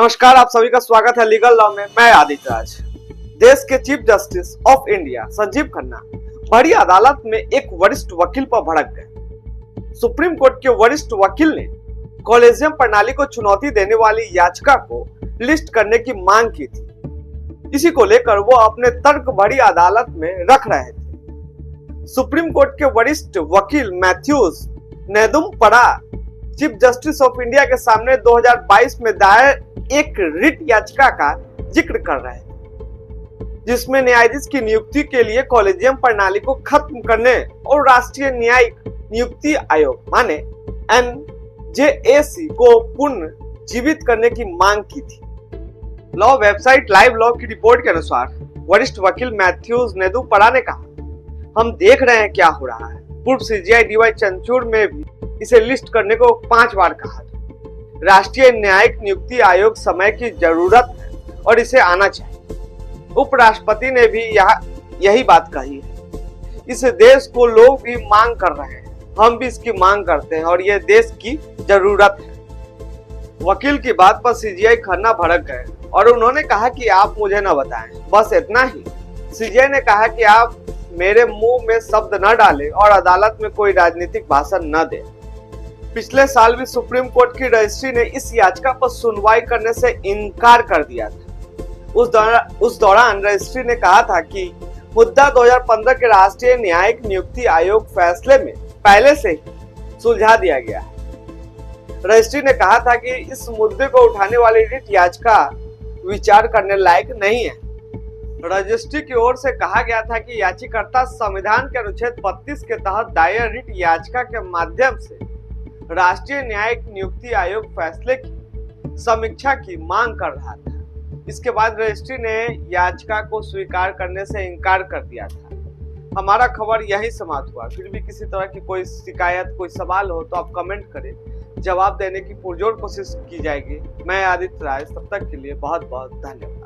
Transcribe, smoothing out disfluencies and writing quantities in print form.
नमस्कार, आप सभी का स्वागत है लीगल लॉ में। मैं आदित्य राज। देश के chief justice of India Sanjeev Khanna बड़ी अदालत में एक वरिष्ठ वकील पर भड़क गए। सुप्रीम कोर्ट के वरिष्ठ वकील ने कॉलेजियम प्रणाली को चुनौती देने वाली याचिका को लिस्ट करने की मांग की थी। इसी को लेकर वो अपने तर्क भरी अदालत में रख रहे थे। सुप्रीम कोर्ट के वरिष्ठ वकील Mathews Nedumpara chief justice of India के सामने 2022 में दायर एक रिट याचिका का जिक्र कर रहे हैं, जिसमें न्यायाधीश की नियुक्ति के लिए कॉलेजियम प्रणाली को खत्म करने और राष्ट्रीय न्यायिक नियुक्ति आयोग माने NJAC को पुनर्जीवित करने की मांग की थी। लॉ वेबसाइट लाइव लॉ की रिपोर्ट के अनुसार वरिष्ठ वकील मैथ्यूज नेदुम्परा ने कहा, हम देख रहे हैं क्या हो रहा है। पूर्व CJI DY चंद्रचूड़ में भी इसे लिस्ट करने को 5 बार कहा। राष्ट्रीय न्यायिक नियुक्ति आयोग समय की जरूरत है और इसे आना चाहिए। उपराष्ट्रपति ने भी यही बात कही है। इस देश को लोग भी मांग कर रहे हैं, हम भी इसकी मांग करते हैं और यह देश की जरूरत है। वकील की बात पर CJI खन्ना भड़क गए और उन्होंने कहा कि आप मुझे न बताएं, बस इतना ही। CJI ने कहा कि आप मेरे मुंह में शब्द न डालें और अदालत में कोई राजनीतिक भाषण न दें। पिछले साल भी सुप्रीम कोर्ट की रजिस्ट्री ने इस याचिका पर सुनवाई करने से इनकार कर दिया था। उस दौरान रजिस्ट्री ने कहा था कि मुद्दा 2015 के राष्ट्रीय न्यायिक नियुक्ति आयोग फैसले में पहले से ही सुलझा दिया गया है। रजिस्ट्री ने कहा था कि इस मुद्दे को उठाने वाली रिट याचिका विचार करने लायक नहीं है। रजिस्ट्री की ओर से कहा गया था कि याचिकाकर्ता संविधान के अनुच्छेद 32 के तहत दायर रिट याचिका के माध्यम से राष्ट्रीय न्यायिक नियुक्ति आयोग फैसले की समीक्षा की मांग कर रहा था। इसके बाद रजिस्ट्री ने याचिका को स्वीकार करने से इनकार कर दिया था। हमारा खबर यही समाप्त हुआ। फिर भी किसी तरह की कोई शिकायत, कोई सवाल हो तो आप कमेंट करें, जवाब देने की पुरजोर कोशिश की जाएगी। मैं आदित्य राज, तब तक के लिए बहुत बहुत धन्यवाद।